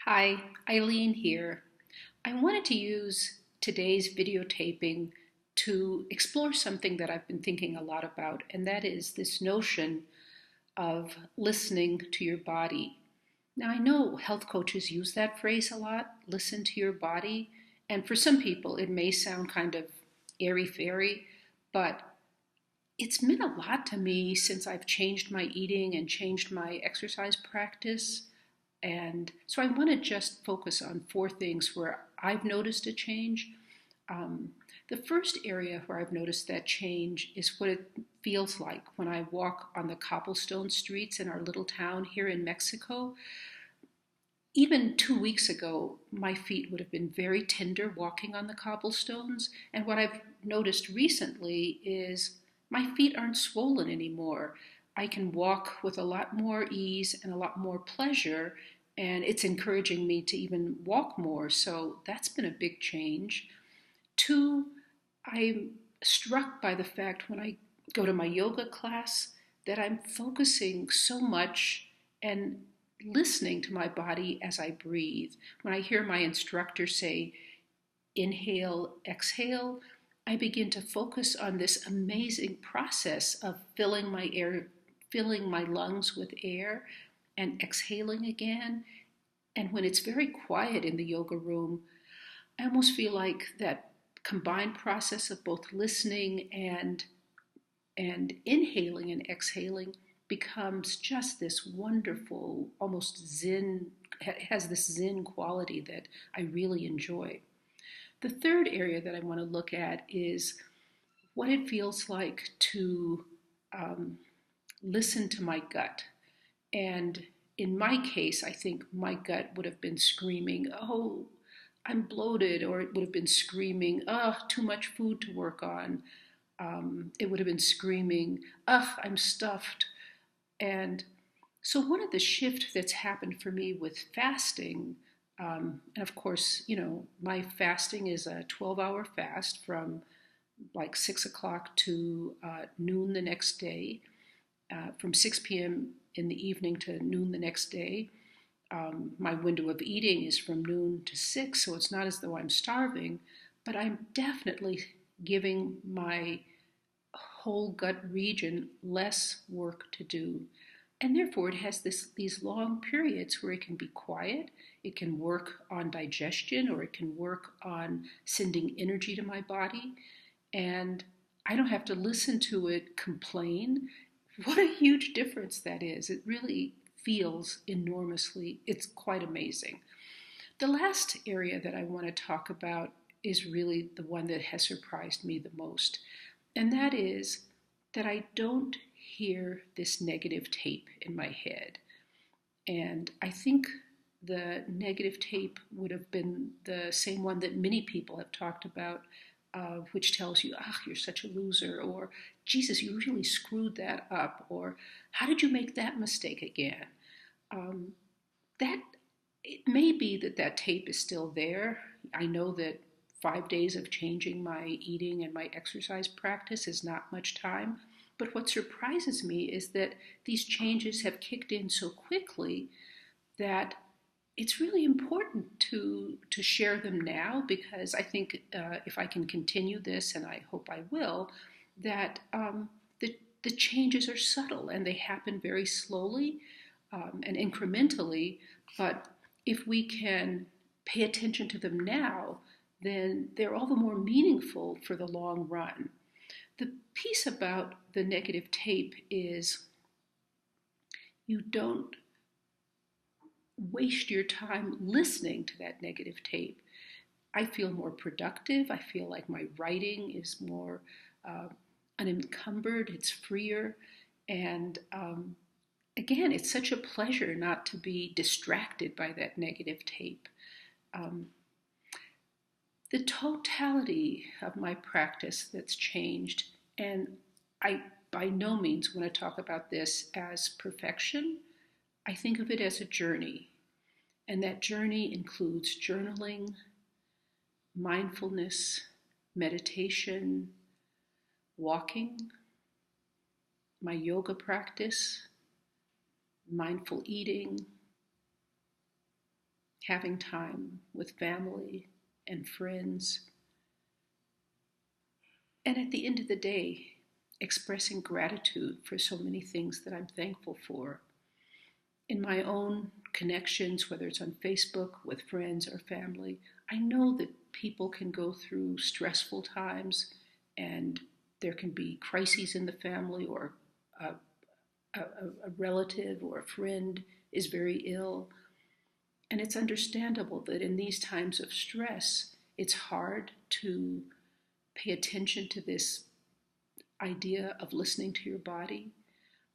Hi, Eileen here. I wanted to use today's videotaping to explore something that I've been thinking a lot about, and that is this notion of listening to your body. Now, I know health coaches use that phrase a lot, listen to your body, and for some people it may sound kind of airy fairy, but it's meant a lot to me since I've changed my eating and changed my exercise practice. And so I want to just focus on four things where I've noticed a change. Um, the first area where I've noticed that change is what it feels like when I walk on the cobblestone streets in our little town here in Mexico. Even 2 weeks ago, my feet would have been very tender walking on the cobblestones. And what I've noticed recently is my feet aren't swollen anymore. I can walk with a lot more ease and a lot more pleasure, and it's encouraging me to even walk more. So that's been a big change. Two, I'm struck by the fact when I go to my yoga class that I'm focusing so much and listening to my body as I breathe. When I hear my instructor say, inhale, exhale, I begin to focus on this amazing process of filling my lungs with air and exhaling again. And when it's very quiet in the yoga room, I almost feel like that combined process of both listening and inhaling and exhaling becomes just this wonderful, almost zen, has this zen quality that I really enjoy. The third area that I want to look at is what it feels like to um, listen to my gut. And in my case, I think my gut would have been screaming, oh, I'm bloated, or it would have been screaming, oh, too much food to work on. It would have been screaming, ugh, I'm stuffed. And so, one of the shifts that's happened for me with fasting, and of course, my fasting is a 12-hour fast from like 6 o'clock to noon the next day, from 6 p.m. in the evening to noon the next day. My window of eating is from noon to 6, so it's not as though I'm starving, but I'm definitely giving my whole gut region less work to do. And therefore, it has these long periods where it can be quiet, it can work on digestion, or it can work on sending energy to my body. And I don't have to listen to it complain. What a huge difference that is. It really feels enormously, it's quite amazing. The last area that I want to talk about is really the one that has surprised me the most, and that is that I don't hear this negative tape in my head. And I think the negative tape would have been the same one that many people have talked about, which tells you, ah, you're such a loser, or Jesus, you really screwed that up, or how did you make that mistake again? Um, that it may be that that tape is still there. I know that 5 days of changing my eating and my exercise practice is not much time. But what surprises me is that these changes have kicked in so quickly that it's really important to share them now, because I think if I can continue this, and I hope I will, that the changes are subtle and they happen very slowly and incrementally. But if we can pay attention to them now, then they're all the more meaningful for the long run. The piece about the negative tape is you don't waste your time listening to that negative tape. I feel more productive. I feel like my writing is more uh, unencumbered, it's freer. And again, it's such a pleasure not to be distracted by that negative tape. Um, the totality of my practice that's changed, and I by no means want to talk about this as perfection. I think of it as a journey, and that journey includes journaling, mindfulness, meditation, walking, my yoga practice, mindful eating, having time with family and friends, and at the end of the day, expressing gratitude for so many things that I'm thankful for. In my own connections, whether it's on Facebook with friends or family, I know that people can go through stressful times and there can be crises in the family, or a, a relative or a friend is very ill. And it's understandable that in these times of stress, it's hard to pay attention to this idea of listening to your body.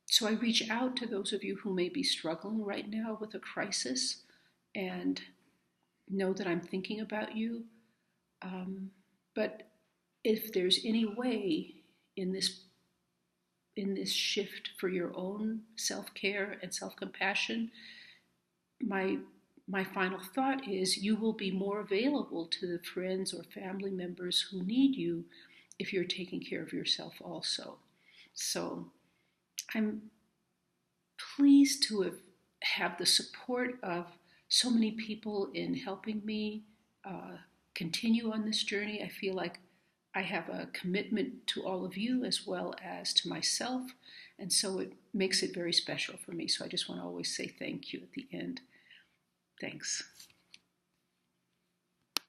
So I reach out to those of you who may be struggling right now with a crisis and know that I'm thinking about you. But if there's any way in this shift for your own self-care and self-compassion, my final thought is you will be more available to the friends or family members who need you if you're taking care of yourself also. So I'm pleased to have the support of so many people in helping me continue on this journey. I feel like I have a commitment to all of you as well as to myself, and so it makes it very special for me. So I just want to always say thank you at the end. Thanks.